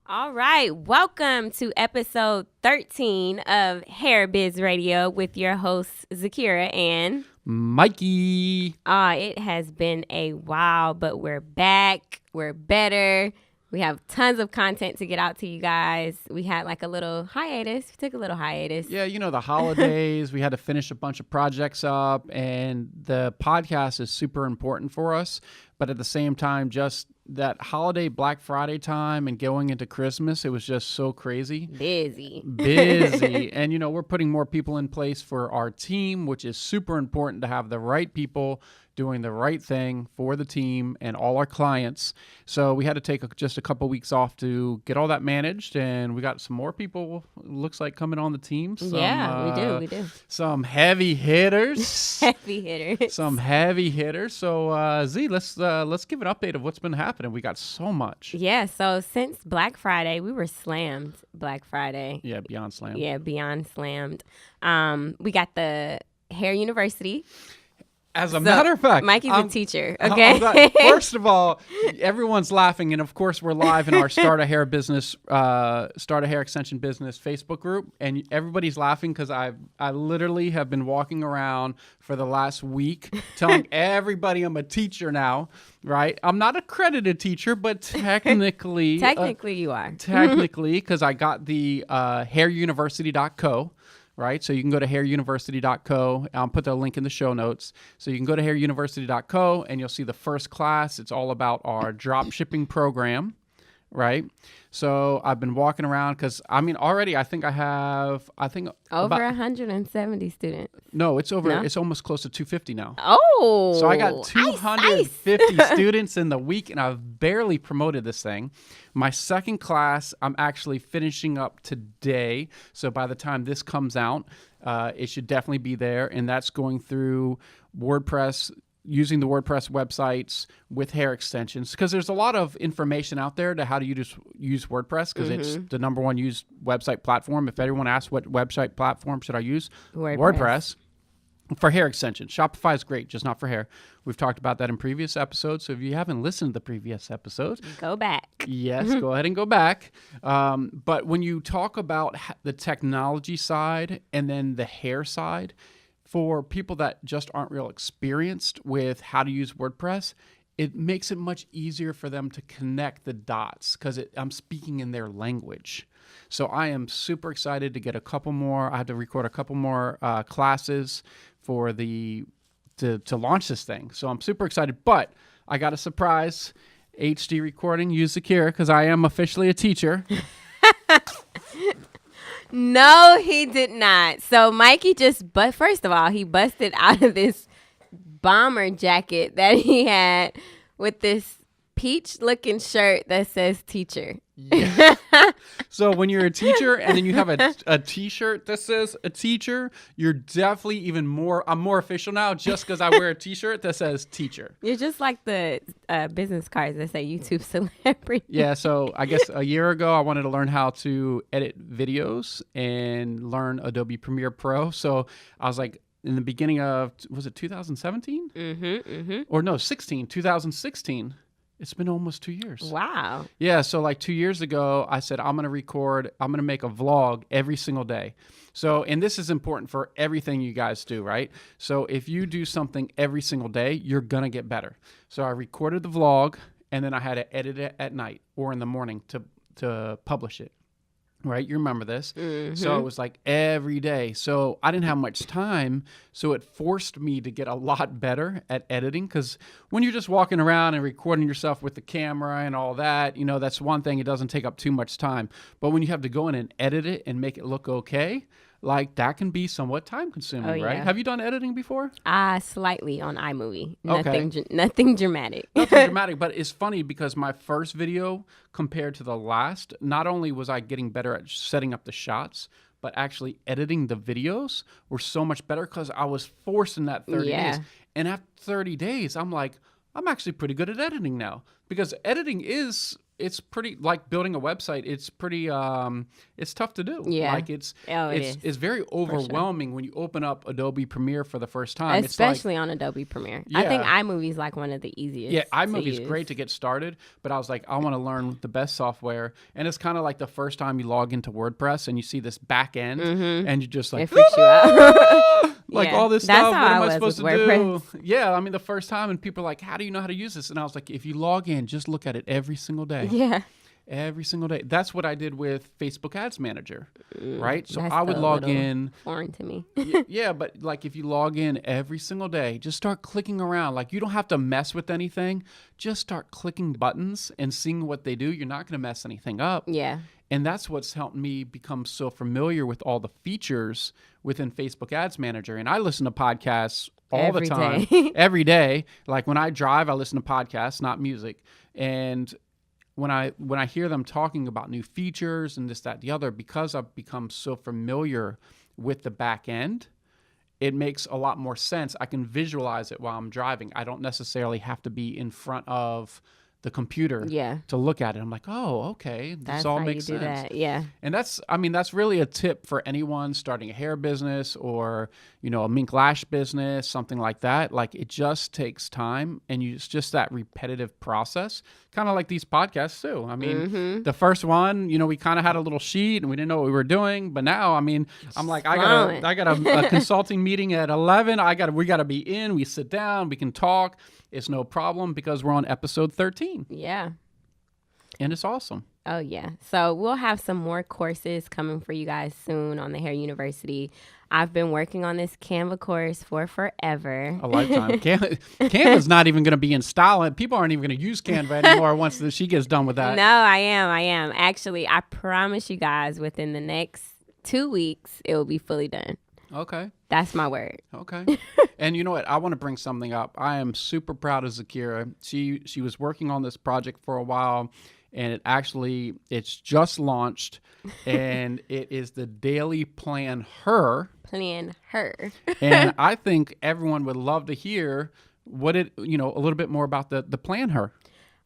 All right, welcome to episode 13 of Biz Radio with your hosts Zakira and Mikey. It has been a while, but we're back. We're better. We have tons of content to get out to you guys. We had like a little hiatus. We took a little hiatus. Yeah, you know, the holidays, we had to finish a bunch of projects up, and the podcast is super important for us. But at the same time, just that holiday Black Friday time and going into Christmas, it was just so crazy. Busy. And, you know, we're putting more people in place for our team, which is super important to have the right people doing the right thing for the team and all our clients. So we had to take just a couple weeks off to get all that managed, and we got some more people, looks like, coming on the team. We do. Some heavy hitters. Some heavy hitters. So Z, let's give an update of what's been happening. We got so much. Yeah, so since Black Friday, we were slammed Black Friday. Yeah, beyond slammed. Yeah, beyond slammed. We got the Hair University. As a matter of fact, Mikey's a teacher, okay? First of all, everyone's laughing, and of course, we're live in our Start a Hair Extension Business Facebook group, and everybody's laughing because I literally have been walking around for the last week telling everybody I'm a teacher now, right? I'm not an accredited teacher, but technically... you are. Technically, because I got the hairuniversity.co. Right, so you can go to hairuniversity.co. I'll put the link in the show notes. So you can go to hairuniversity.co and you'll see the first class. It's all about our dropshipping program, right? So I've been walking around because, I mean, already I think over 170 students. No, it's over. No? It's almost close to 250 now. Oh, so I got 250 students in the week, and I've barely promoted this thing. My second class, I'm actually finishing up today. So by the time this comes out, it should definitely be there, and that's going through WordPress. Using the WordPress websites with hair extensions, because there's a lot of information out there to how to use WordPress, because it's the number one used website platform. If everyone asks what website platform should I use, WordPress for hair extensions. Shopify is great, just not for hair. We've talked about that in previous episodes, so if you haven't listened to the previous episodes, go back. Yes, go ahead and go back. But when you talk about the technology side and then the hair side, for people that just aren't real experienced with how to use WordPress, it makes it much easier for them to connect the dots because I'm speaking in their language. So I am super excited to get a couple more. I had to record a couple more classes for to launch this thing. So I'm super excited. But I got a surprise HD recording. Use Zakira because I am officially a teacher. No, he did not. So Mikey first of all, he busted out of this bomber jacket that he had with this peach-looking shirt that says teacher. Yeah. So when you're a teacher and then you have a T-shirt that says a teacher, you're definitely I'm more official now just because I wear a T-shirt that says teacher. You're just like the business cards that say YouTube celebrity. Yeah, so I guess a year ago I wanted to learn how to edit videos and learn Adobe Premiere Pro. So I was like, in the beginning of, was it 2017? Or no, 2016. It's been almost 2 years. Wow. Yeah, so like 2 years ago, I said, I'm going to make a vlog every single day. So, and this is important for everything you guys do, right? So if you do something every single day, you're going to get better. So I recorded the vlog, and then I had to edit it at night or in the morning to publish it. Right? You remember this. So it was like every day. So I didn't have much time. So it forced me to get a lot better at editing, because when you're just walking around and recording yourself with the camera and all that, you know, that's one thing. It doesn't take up too much time. But when you have to go in and edit it and make it look okay, like that can be somewhat time consuming, right? Have you done editing before? Slightly on iMovie. Okay. Nothing dramatic. Nothing dramatic, but it's funny because my first video compared to the last, not only was I getting better at setting up the shots, but actually editing the videos were so much better because I was forced in that 30 days. And after 30 days, I'm like, I'm actually pretty good at editing now, because editing is it's pretty like building a website. It's pretty it's tough to do. Yeah. Like it's very overwhelming when you open up Adobe Premiere for the first time. Especially on Adobe Premiere. Yeah. I think iMovie is like one of the easiest. Yeah, iMovie is great to get started, but I was like, I want to learn the best software. And it's kind of like the first time you log into WordPress and you see this back end and you're just like, it freaks you out. like all this stuff. What am I supposed to do? Yeah, I mean, the first time, and people are like, how do you know how to use this? And I was like, if you log in, just look at it every single day. Yeah. Every single day. That's what I did with Facebook Ads Manager, right? So That's I would log in. Foreign to me. Yeah, but like if you log in every single day, just start clicking around. Like you don't have to mess with anything. Just start clicking buttons and seeing what they do. You're not going to mess anything up. Yeah. And that's what's helped me become so familiar with all the features within Facebook Ads Manager. And I listen to podcasts all the time, every day. Like when I drive, I listen to podcasts, not music. And when I hear them talking about new features and this, that, the other, because I've become so familiar with the back end, it makes a lot more sense. I can visualize it while I'm driving. I don't necessarily have to be in front of the computer to look at it. I'm like, oh, okay, this all makes sense. That. Yeah. And that's really a tip for anyone starting a hair business or, a mink lash business, something like that. Like it just takes time, and it's just that repetitive process, kind of like these podcasts too. I mean, the first one, we kind of had a little sheet and we didn't know what we were doing, but now, I mean, I'm like, I got a consulting meeting at 11. We got to be in. We sit down, we can talk. It's no problem because we're on episode 13. Yeah. And it's awesome. Oh, yeah. So we'll have some more courses coming for you guys soon on the Hair University. I've been working on this Canva course for forever. A lifetime. Canva's not even going to be in style. People aren't even going to use Canva anymore once she gets done with that. No, I am. Actually, I promise you guys within the next 2 weeks, it will be fully done. Okay. That's my word. Okay. And you know what? I want to bring something up. I am super proud of Zakira. She was working on this project for a while, and it's just launched, and it is the Daily Plan Her. Plan Her. And I think everyone would love to hear a little bit more about the Plan Her.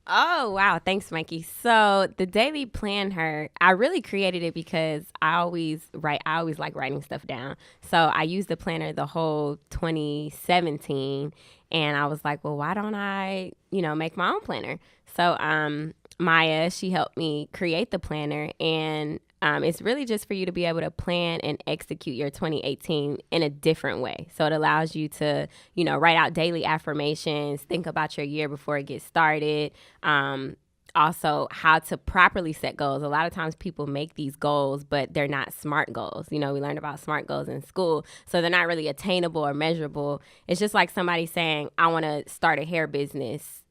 Oh, wow. Thanks, Mikey. So the Daily Plan Her, I really created it because I always like writing stuff down. So I used the planner the whole 2017, and I was like, well, why don't I, make my own planner? So Maya, she helped me create the planner, and it's really just for you to be able to plan and execute your 2018 in a different way. So it allows you to, write out daily affirmations, think about your year before it gets started. Also, how to properly set goals. A lot of times people make these goals, but they're not SMART goals. We learned about SMART goals in school, so they're not really attainable or measurable. It's just like somebody saying, I want to start a hair business.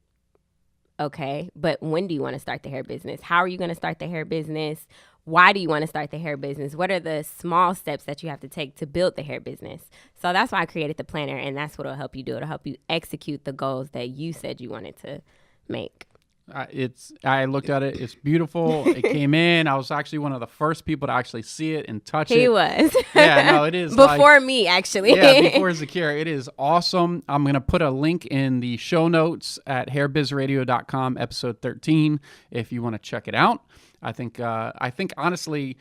Okay, but when do you want to start the hair business? How are you going to start the hair business? Why do you want to start the hair business? What are the small steps that you have to take to build the hair business? So that's why I created the planner, and that's what it'll help you do. It'll help you execute the goals that you said you wanted to make. I looked at it. It's beautiful. It came in. I was actually one of the first people to actually see it and touch it. He was. Yeah, no, it is. Before me, actually. Yeah, before Zakira. It is awesome. I'm going to put a link in the show notes at hairbizradio.com, episode 13, if you want to check it out. I think honestly,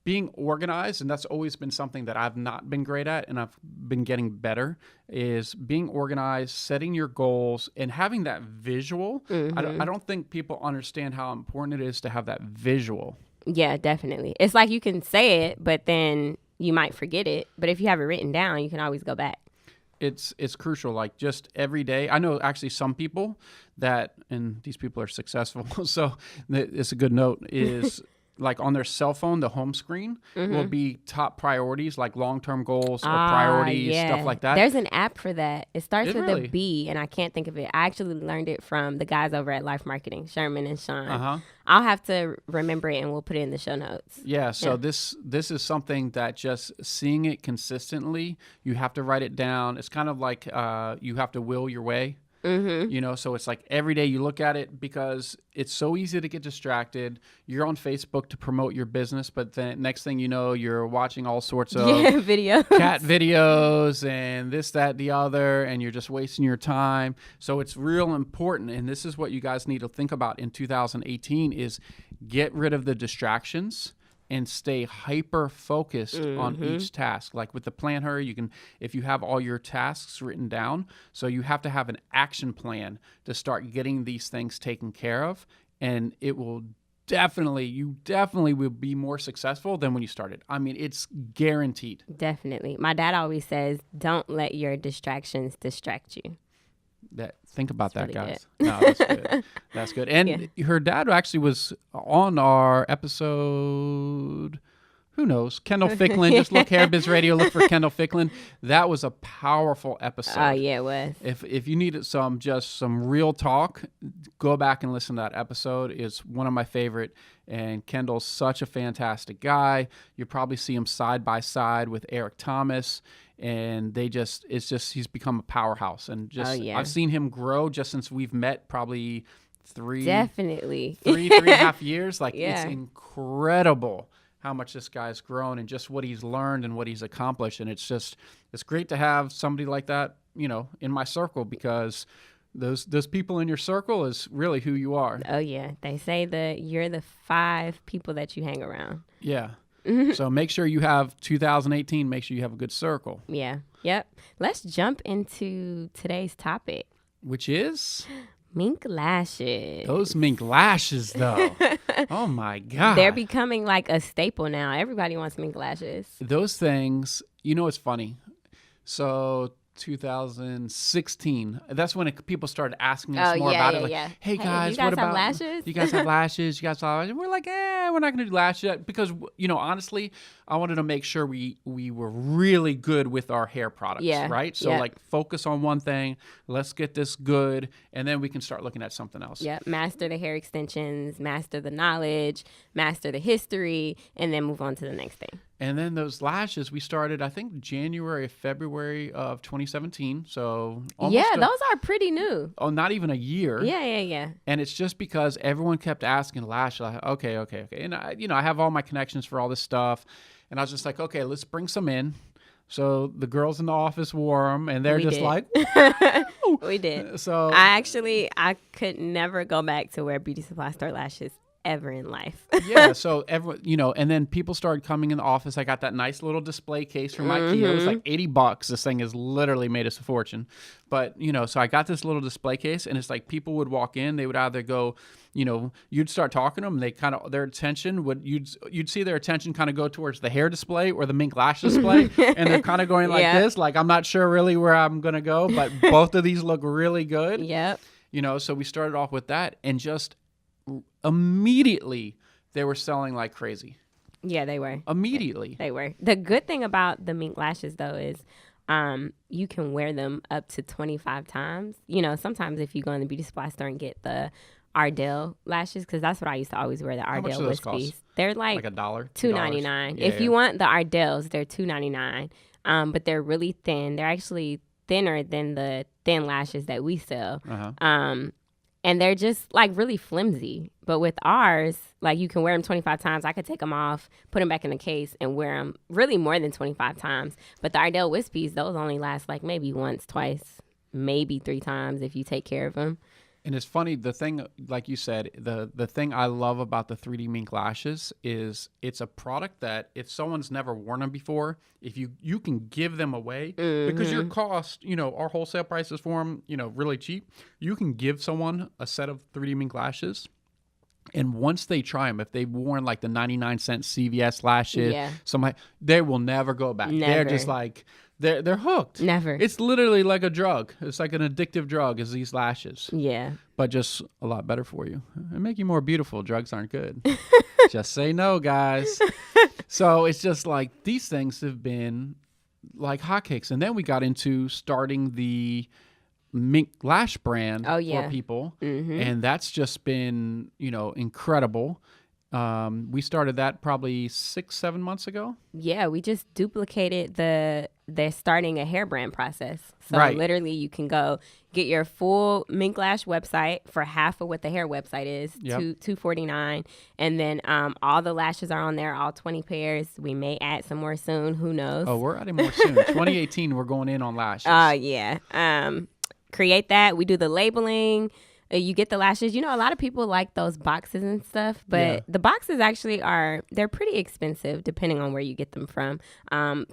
being organized, and that's always been something that I've not been great at, and I've been getting better, is being organized, setting your goals, and having that visual. I don't think people understand how important it is to have that visual. Yeah, definitely. It's like you can say it, but then you might forget it. But if you have it written down, you can always go back. It's crucial. Like just every day. I know actually some people and these people are successful, so it's a good note, is like on their cell phone, the home screen will be top priorities, like long-term goals or priorities, stuff like that. There's an app for that. It starts with a B, and I can't think of it. I actually learned it from the guys over at Life Marketing, Sherman and Sean. I'll have to remember it, and we'll put it in the show notes. Yeah, so this is something that just seeing it consistently, you have to write it down. It's kind of like you have to will your way. You know, so it's like every day you look at it because it's so easy to get distracted. You're on Facebook to promote your business, but then next thing you know, you're watching all sorts of videos, cat videos and this, that, the other, and you're just wasting your time. So it's real important, and this is what you guys need to think about in 2018 is get rid of the distractions and stay hyper focused on each task. Like with the planner, you can, if you have all your tasks written down, so you have to have an action plan to start getting these things taken care of, and it will you definitely will be more successful than when you started. I mean, it's guaranteed. Definitely. My dad always says, don't let your distractions distract you. Think about that, really guys. No, that's good. That's good. And her dad actually was on our episode. Who knows? Kendall Ficklin. Just look here, Biz Radio. Look for Kendall Ficklin. That was a powerful episode. Oh yeah, it was. If you needed some real talk, go back and listen to that episode. It's one of my favorite. And Kendall's such a fantastic guy. You probably see him side by side with Eric Thomas. And he's become a powerhouse. And I've seen him grow just since we've met, probably three and a half years. Like it's incredible how much this guy's grown and just what he's learned and what he's accomplished. And it's great to have somebody like that, you know, in my circle, because those people in your circle is really who you are. Oh yeah. They say that you're the 5 people that you hang around. Yeah. So make sure you have 2018, make sure you have a good circle. Yeah. Yep. Let's jump into today's topic. Which is? Mink lashes. Those mink lashes, though. Oh, my God. They're becoming like a staple now. Everybody wants mink lashes. Those things, you know, it's funny. So 2016, that's when people started asking us more about it. Like, hey, guys, what about lashes? You guys have lashes? You guys have lashes? We're like, we're not going to do lashes yet because, you know, honestly, I wanted to make sure we were really good with our hair products, right? So like focus on one thing, let's get this good, and then we can start looking at something else. Yeah, master the hair extensions, master the knowledge, master the history, and then move on to the next thing. And then those lashes, we started, I think, January, February of 2017. So those are pretty new. Oh, not even a year. Yeah. And it's just because everyone kept asking lash. Like, okay. And I have all my connections for all this stuff. And I was just like, okay, let's bring some in. So the girls in the office wore them, and they're like, we did. So I could never go back to wear beauty supply store lashes ever in life. Yeah, so everyone, you know, and then people started coming in the office. I got that nice little display case from IKEA. It was like $80. This thing has literally made us a fortune. But, you know, so I got this little display case, and it's like people would walk in, they would either go, you know, you'd start talking to them, they kind of, their attention would, you'd see their attention kind of go towards the hair display or the mink lash display, and they're kind of going like this, like, I'm not sure really where I'm going to go, but both of these look really good. Yep. You know, so we started off with that, and just immediately they were selling like crazy. Yeah, they were. Immediately. They were. The good thing about the mink lashes, though, is you can wear them up to 25 times. You know, sometimes if you go in the beauty supply store and get the Ardell lashes, because that's what I used to always wear, the Ardell wispies. They're like $1, $2.99. Yeah, if you want the Ardells, they're $2.99. But they're really thin. They're actually thinner than the thin lashes that we sell. And they're just like really flimsy. But with ours, like you can wear them 25 times. I could take them off, put them back in the case, and wear them really more than 25 times. But the Ardell wispies, those only last like maybe once, twice, maybe 3 times if you take care of them. And it's funny, the thing, like you said, the thing I love about the 3D Mink Lashes is it's a product that if someone's never worn them before, if you can give them away, because your cost, you know, our wholesale prices for them, you know, really cheap. You can give someone a set of 3D Mink Lashes, and once they try them, if they've worn like the 99-cent CVS lashes, they will never go back. Never. They're just like... They're hooked. Never. It's literally like a drug. It's like an addictive drug is these lashes. Yeah. But just a lot better for you. And make you more beautiful. Drugs aren't good. Just say no, guys. So it's just like these things have been like hotcakes. And then we got into starting the Mink Lash brand for people. And that's just been, you know, incredible. We started that probably 6-7 months ago. Yeah, we just duplicated they're starting a hair brand process. So Right. literally you can go get your full Mink Lash website for half of what the hair website is, Yep. $249. And then all the lashes are on there, all 20 pairs. We may add some more soon. Who knows? Oh, we're adding more soon. 2018, we're going in on lashes. Yeah. Create that. We do the labeling. You get the lashes. You know, a lot of people like those boxes and stuff, but Yeah. the boxes actually they're pretty expensive depending on where you get them from.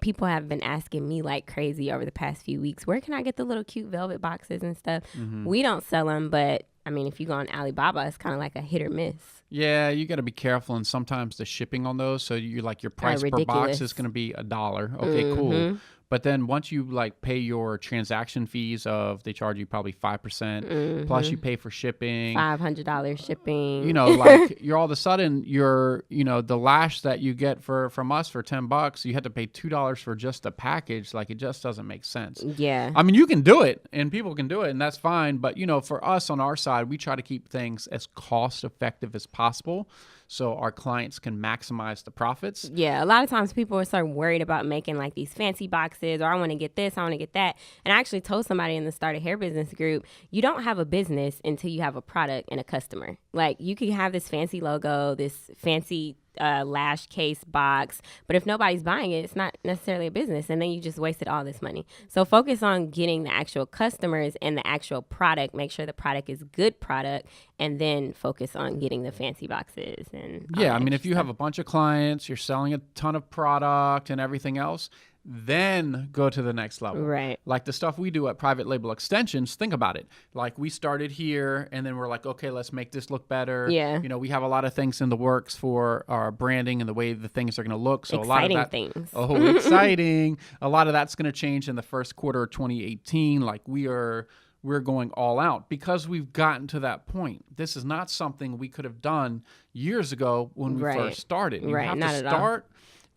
People have been asking me like crazy over the past few weeks, where can I get the little cute velvet boxes and stuff? Mm-hmm. We don't sell them, but I mean, if you go on Alibaba, it's kind of like a hit or miss. Yeah, you got to be careful, and sometimes the shipping on those. So you like your price per box ridiculous. is going to be $1. Okay, cool. But then once you like pay your transaction fees they charge you probably 5%, plus you pay for shipping, $500 shipping. You know, like you're all of a sudden the lash that you get from us for $10, you had to pay $2 for just a package. Like it just doesn't make sense. Yeah. I mean, you can do it and people can do it and that's fine. But for us on our side, we try to keep things as cost effective as possible, so our clients can maximize the profits. Yeah, a lot of times people are so worried about making like these fancy boxes, or I want to get this, I want to get that. And I actually told somebody in the Start a Hair Business group, you don't have a business until you have a product and a customer. Like you can have this fancy logo, this fancy lash case box, but if nobody's buying it, it's not necessarily a business, and then you just wasted all this money. So focus on getting the actual customers and the actual product. Make sure the product is good product, and then focus on getting the fancy boxes. And yeah, I mean, if you have a bunch of clients, you're selling a ton of product and everything else, then go to the next level. Right. Like the stuff we do at Private Label Extensions, think about it. Like we started here and then we're like, okay, let's make this look better. Yeah. We have a lot of things in the works for our branding and the way the things are going to look. So exciting a lot of that, things. Oh, exciting. A lot of that's going to change in the first quarter of 2018. Like we're going all out because we've gotten to that point. This is not something we could have done years ago when we first started. You have to start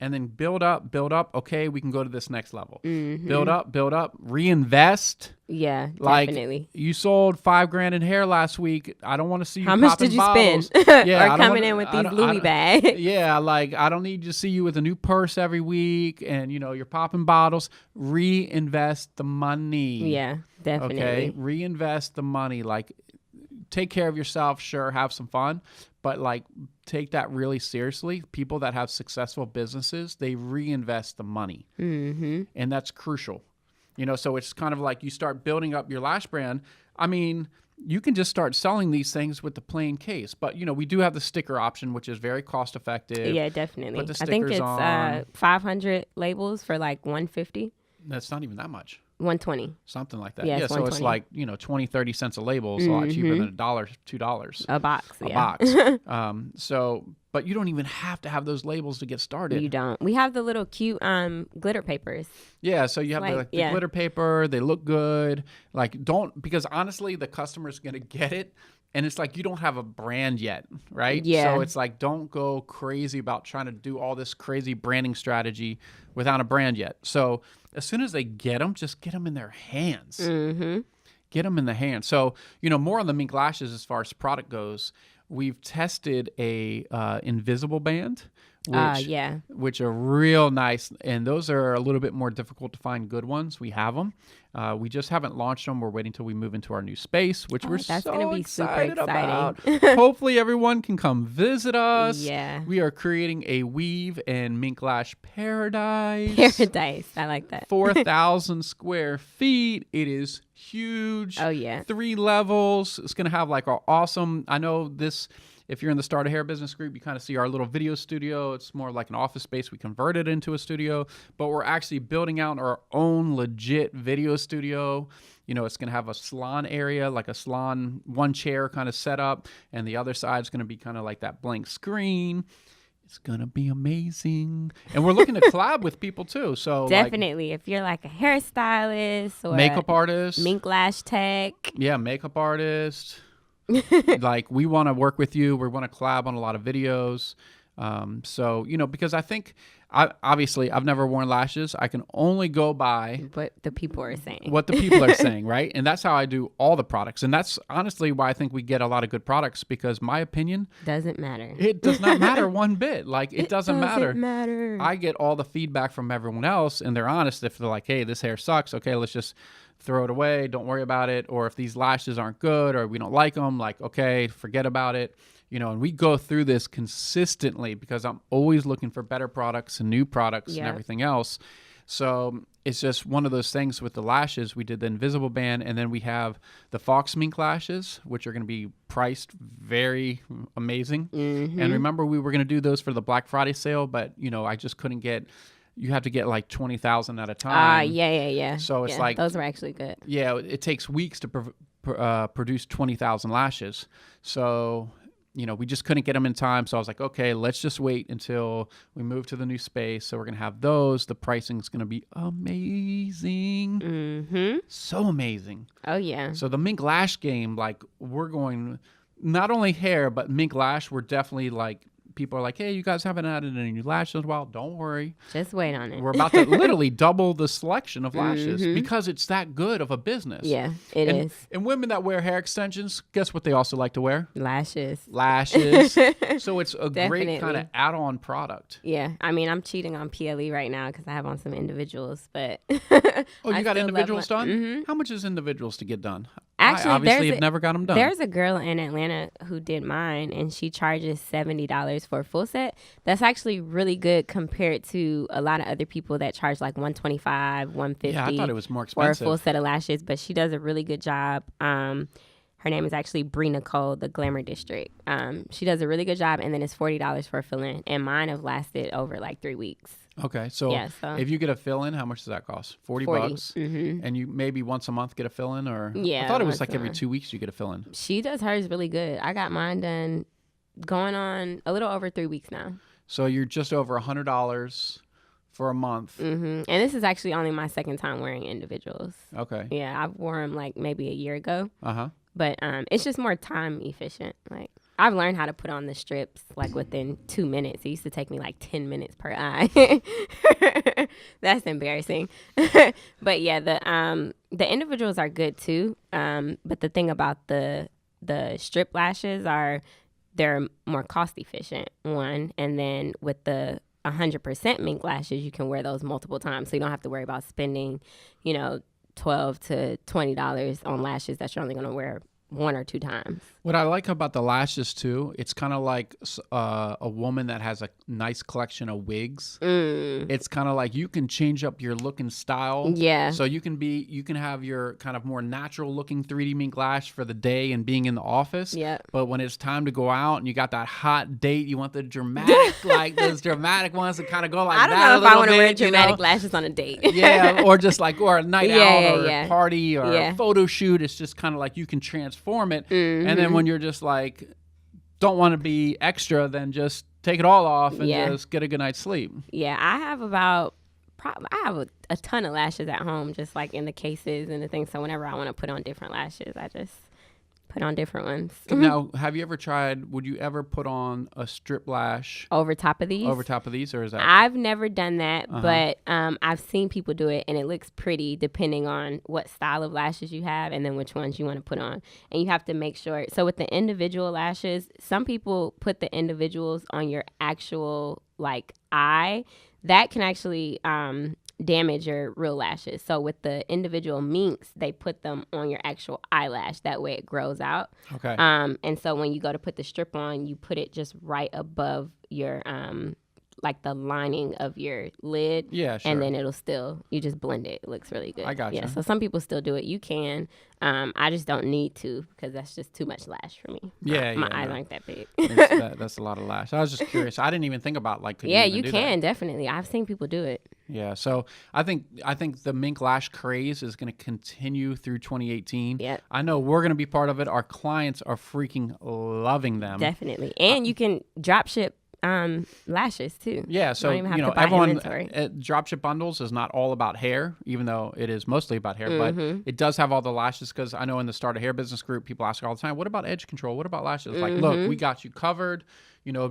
and then build up. Okay, we can go to this next level. Build up, reinvest. Yeah, like, definitely. You sold $5,000 in hair last week. I don't want to see you. How much did you bottles. spend? Yeah, or coming in with these Louis bags. Yeah, like I don't need to see you with a new purse every week, and you're popping bottles. Reinvest the money. Yeah, definitely. Okay, reinvest the money. Like, take care of yourself. Sure, have some fun, but like take that really seriously. People that have successful businesses, they reinvest the money, and that's crucial. So it's kind of like you start building up your lash brand. I mean, you can just start selling these things with the plain case, but we do have the sticker option, which is very cost effective. Yeah, definitely. Put the I think stickers it's on. 500 labels for like $150. That's not even that much. 120. Something like that. Yeah, Yeah, so it's like 20, 30 cents a label. It's a lot cheaper than $1, $2 a box. a Yeah. box. But you don't even have to have those labels to get started. You don't. We have the little cute glitter papers. Yeah, so you have the glitter paper. They look good. Like because honestly, the customer's gonna get it. And it's like you don't have a brand yet, right? Yeah. So it's like don't go crazy about trying to do all this crazy branding strategy without a brand yet. So as soon as they get them, just get them in their hands. Get them in the hands. So, more on the Mink Lashes as far as product goes, we've tested a invisible band, which are real nice. And those are a little bit more difficult to find good ones. We have them. We just haven't launched them. We're waiting till we move into our new space, which we're that's so gonna be excited super about. exciting. Hopefully everyone can come visit us. Yeah. We are creating a weave and mink lash paradise. Paradise. I like that. 4,000 square feet. It is huge. Oh, yeah. 3 levels. It's going to have like our awesome, I know this, if you're in the Start a Hair Business group, you kind of see our little video studio. It's more like an office space. We converted it into a studio, but we're actually building out our own legit video studio. It's going to have a salon area, like a salon, one chair kind of setup, and the other side is going to be kind of like that blank screen. It's going to be amazing. And we're looking to collab with people too. So definitely. If you're like a hairstylist or makeup artist, mink lash tech. Yeah, makeup artist. Like we want to work with you. We want to collab on a lot of videos. So, because I think, obviously, I've never worn lashes. I can only go by what the people are saying. What the people are saying, right? And that's how I do all the products. And that's honestly why I think we get a lot of good products, because my opinion doesn't matter. It does not matter one bit. Like, it doesn't matter. matter. I get all the feedback from everyone else, and they're honest. If they're like, hey, this hair sucks, okay, let's just throw it away. Don't worry about it. Or if these lashes aren't good or we don't like them, like, okay, forget about it. And we go through this consistently because I'm always looking for better products and new products and everything else. So it's just one of those things with the lashes. We did the invisible band, and then we have the Fox Mink Lashes, which are going to be priced very amazing. Mm-hmm. And remember, we were going to do those for the Black Friday sale, but, I just couldn't get... You have to get like 20,000 at a time. Yeah. So it's like... Those were actually good. Yeah, it takes weeks to produce 20,000 lashes. So... we just couldn't get them in time. So I was like, okay, let's just wait until we move to the new space. So we're going to have those. The pricing's going to be amazing. Mm-hmm. So amazing. Oh, yeah. So the Mink Lash game, like, we're going, not only hair, but Mink Lash, we're definitely like, people are like, hey, you guys haven't added any new lashes in a while. Don't worry. Just wait on it. We're about to literally double the selection of lashes because it's that good of a business. Yeah, it is. And women that wear hair extensions, guess what they also like to wear? Lashes. So it's a great kind of add-on product. Yeah. I mean, I'm cheating on PLE right now because I have on some individuals, but... Oh, you got individuals done? Mm-hmm. How much is individuals to get done? Actually, I obviously have never got them done. There's a girl in Atlanta who did mine, and she charges $70 for a full set. That's actually really good compared to a lot of other people that charge like $125, $150. Yeah, I thought it was more expensive. For a full set of lashes, but she does a really good job. Her name is actually Bree Nicole, the Glamour District. She does a really good job, and then it's $40 for a fill-in, and mine have lasted over like 3 weeks. Okay, so if you get a fill-in, how much does that cost? $40 bucks? Mm-hmm. And you maybe once a month get a fill-in? Or yeah, I thought it was like every 2 weeks you get a fill-in. She does hers really good. I got mine done going on a little over 3 weeks now. So you're just over $100 for a month. Mm-hmm. And this is actually only my second time wearing individuals. Okay. Yeah, I've worn them like maybe a year ago. Uh-huh. But it's just more time efficient. Like, I've learned how to put on the strips like within 2 minutes. It used to take me like 10 minutes per eye. That's embarrassing. But yeah, the individuals are good too. But the thing about the strip lashes are they're more cost efficient, one. And then with the 100% mink lashes, you can wear those multiple times. So you don't have to worry about spending, $12 to $20 on lashes that you're only going to wear 1 or 2 times. What I like about the lashes too, it's kind of like a woman that has a nice collection of wigs. It's kind of like you can change up your look and style. Yeah. So you can have your kind of more natural looking 3D mink lash for the day and being in the office. Yeah. But when it's time to go out and you got that hot date, you want the dramatic, like those dramatic ones that kind of go like that. I don't know if I want to wear dramatic lashes on a date. Yeah, or just like, or a night out or a party or a photo shoot. It's just kind of like you can transform it. And then when you're just like, don't want to be extra, then just take it all off and just get a good night's sleep. Yeah, I have a ton of lashes at home, just like in the cases and the things. So whenever I want to put on different lashes, I just put on different ones. Now, have you ever tried, would you ever put on a strip lash over top of these? Or is that? I've never done that, but I've seen people do it, and it looks pretty depending on what style of lashes you have and then which ones you want to put on. And you have to make sure. So with the individual lashes, some people put the individuals on your actual like eye. That can actually damage your real lashes. So with the individual minks, they put them on your actual eyelash. That way it grows out. Okay. And so when you go to put the strip on, you put it just right above your like the lining of your lid. Yeah, sure. And then you just blend it. It looks really good. I got you. Yeah, so some people still do it. You can. I just don't need to because that's just too much lash for me. My eyes aren't that big. That's a lot of lash. I was just curious. I didn't even think about like. You can definitely. I've seen people do it. Yeah, so I think the mink lash craze is going to continue through 2018. Yeah, I know we're going to be part of it. Our clients are freaking loving them. Definitely, and you can drop ship lashes too. Yeah, so everyone dropship bundles is not all about hair, even though it is mostly about hair, but it does have all the lashes because I know in the Start a Hair Business group, people ask all the time, what about edge control? What about lashes? Like, look, we got you covered.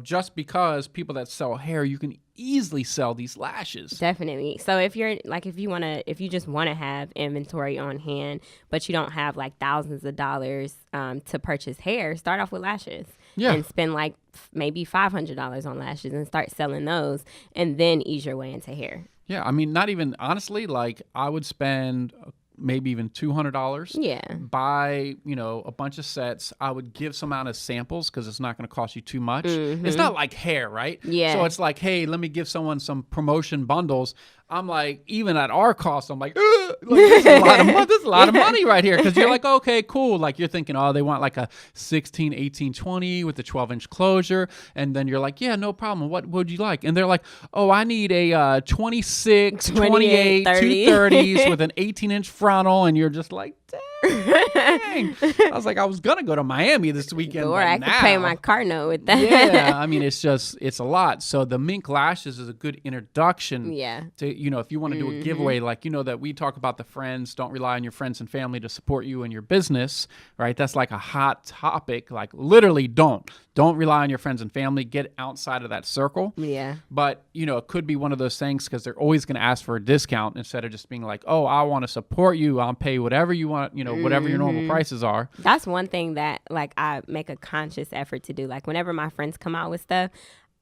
just because people that sell hair, you can easily sell these lashes. Definitely. So if you're like, if you just want to have inventory on hand, but you don't have like thousands of dollars to purchase hair, start off with lashes. Yeah. And spend like maybe $500 on lashes and start selling those, and then ease your way into hair. Yeah, I mean, not even, honestly, like I would spend maybe even $200. Yeah. Buy, a bunch of sets. I would give some amount of samples because it's not going to cost you too much. It's not like hair, right? Yeah. So it's like, hey, let me give someone some promotion bundles. I'm like, even at our cost, I'm like, this is a lot of money. This is a lot of money right here. Because you're like, okay, cool. Like you're thinking, oh, they want like a 16, 18, 20 with the 12-inch closure. And then you're like, yeah, no problem. What would you like? And they're like, oh, I need a 26, 28, 230s with an 18-inch frontal. And you're just like, dang. I was like, I was going to go to Miami this weekend. Or I could pay my car note with that. Yeah, I mean, it's a lot. So the Mink Lashes is a good introduction. Yeah. To, if you want to do a giveaway, like, that we talk about the friends, don't rely on your friends and family to support you in your business, right? That's like a hot topic. Like literally don't rely on your friends and family. Get outside of that circle. Yeah. But, it could be one of those things because they're always going to ask for a discount instead of just being like, oh, I want to support you. I'll pay whatever you want, whatever your normal prices are. That's one thing that like I make a conscious effort to do. Like whenever my friends come out with stuff,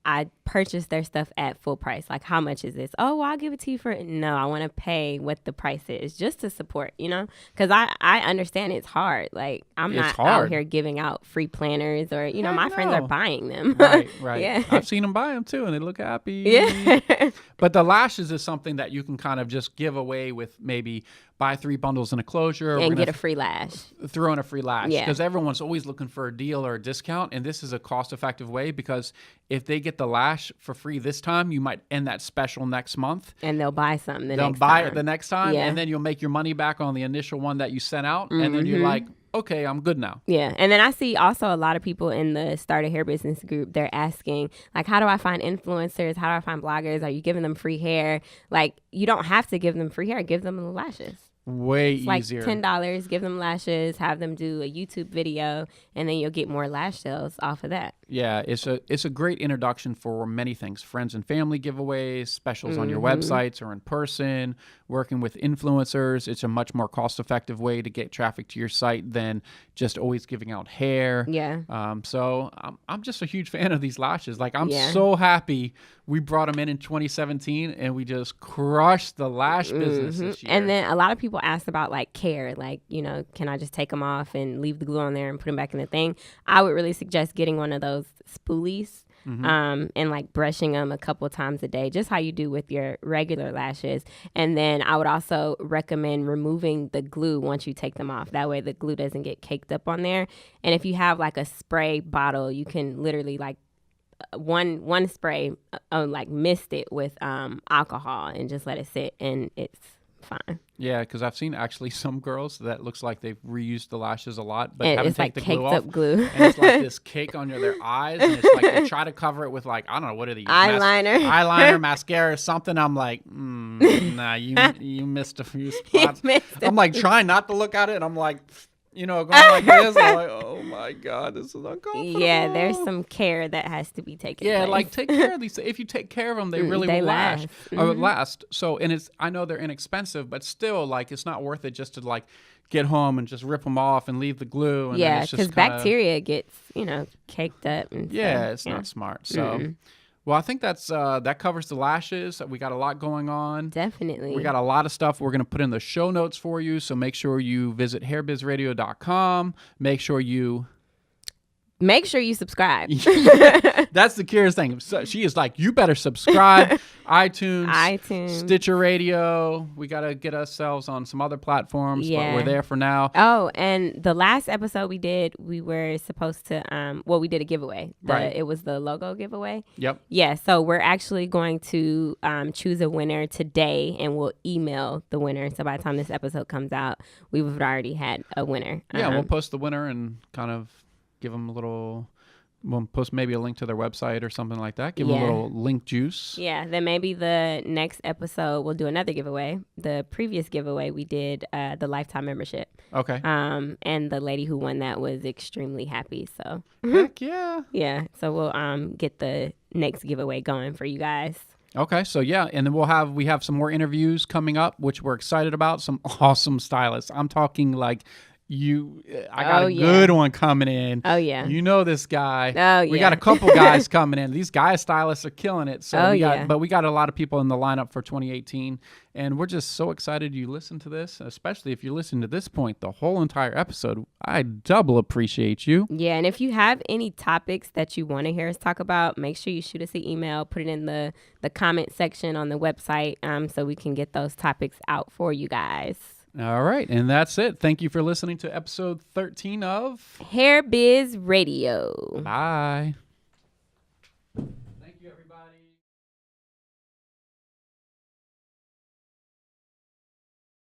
I purchase their stuff at full price. Like, how much is this? Oh, well, I'll give it to you for... No, I want to pay what the price is just to support, Because I understand it's hard. Like, I'm not out here giving out free planners or, my friends are buying them. Right. Yeah. I've seen them buy them too, and they look happy. Yeah. But the lashes is something that you can kind of just give away with maybe buy 3 bundles in a closure. And get a free lash. Throw in a free lash. Yeah. Because everyone's always looking for a deal or a discount, and this is a cost-effective way because if they get the lash for free this time, you might end that special next month. And they'll buy something the next time. They'll buy it the next time, yeah. and then you'll make your money back on the initial one that you sent out, and then you're like, okay, I'm good now. Yeah. And then I see also a lot of people in the Start a Hair Business group, they're asking, like, how do I find influencers? How do I find bloggers? Are you giving them free hair? Like, you don't have to give them free hair. Give them the lashes. Way it's easier. Like $10, give them lashes, have them do a YouTube video, and then you'll get more lash sales off of that. Yeah, it's a great introduction for many things. Friends and family giveaways, specials on your websites or in person, working with influencers. It's a much more cost-effective way to get traffic to your site than just always giving out hair. Yeah. So I'm just a huge fan of these lashes. Like, I'm so happy we brought them in 2017, and we just crushed the lash business this year. And then a lot of people ask about, like, care. Like, can I just take them off and leave the glue on there and put them back in the thing? I would really suggest getting one of those spoolies and like brushing them a couple times a day, just how you do with your regular lashes. And then I would also recommend removing the glue once you take them off. That way the glue doesn't get caked up on there. And if you have like a spray bottle, you can literally like one spray, like mist it with alcohol and just let it sit, and it's fine. Yeah, because I've seen actually some girls that looks like they've reused the lashes a lot, but and haven't it's like taken the glue caked off. up glue. And it's like this cake under their eyes, and it's like they try to cover it with like, I don't know, what are these? Eyeliner, mascara, something. I'm like, nah, you missed a few spots. I'm like trying not to look at it, and I'm like, going like this. I'm like, oh my God, this is uncomfortable. Yeah, there's some care that has to be taken. Yeah, place. like take care of these. If you take care of them, they really will last. Last. So, and I know they're inexpensive, but still, like, it's not worth it just to like get home and just rip them off and leave the glue. And yeah, because bacteria gets caked up. And stuff. It's not smart. So. Well, I think that covers the lashes. We got a lot going on. Definitely. We got a lot of stuff we're going to put in the show notes for you. So make sure you visit hairbizradio.com. Make sure you subscribe. That's the curious thing. So she is like, you better subscribe. iTunes, Stitcher Radio. We got to get ourselves on some other platforms, but we're there for now. Oh, and the last episode we did, we were supposed to, we did a giveaway. Right. It was the logo giveaway. Yep. Yeah, so we're actually going to choose a winner today, and we'll email the winner. So by the time this episode comes out, we would have already had a winner. Yeah, we'll post the winner and kind of give them a little We'll post maybe a link to their website or something like that. Give them a little link juice. Yeah, then maybe the next episode we'll do another giveaway. The previous giveaway we did the lifetime membership. Okay. And the lady who won that was extremely happy. So heck yeah. Yeah. So we'll get the next giveaway going for you guys. Okay, so yeah, and then we have some more interviews coming up, which we're excited about. Some awesome stylists. I'm talking like I got a good one coming in. Oh yeah. You know this guy. Oh yeah. We got a couple guys coming in. These guy stylists are killing it. So but we got a lot of people in the lineup for 2018, and we're just so excited you listen to this, especially if you listen to this point, the whole entire episode. I double appreciate you. Yeah, and if you have any topics that you want to hear us talk about, make sure you shoot us an email, put it in the comment section on the website, so we can get those topics out for you guys. All right, and that's it. Thank you for listening to episode 13 of Hair Biz Radio. Bye.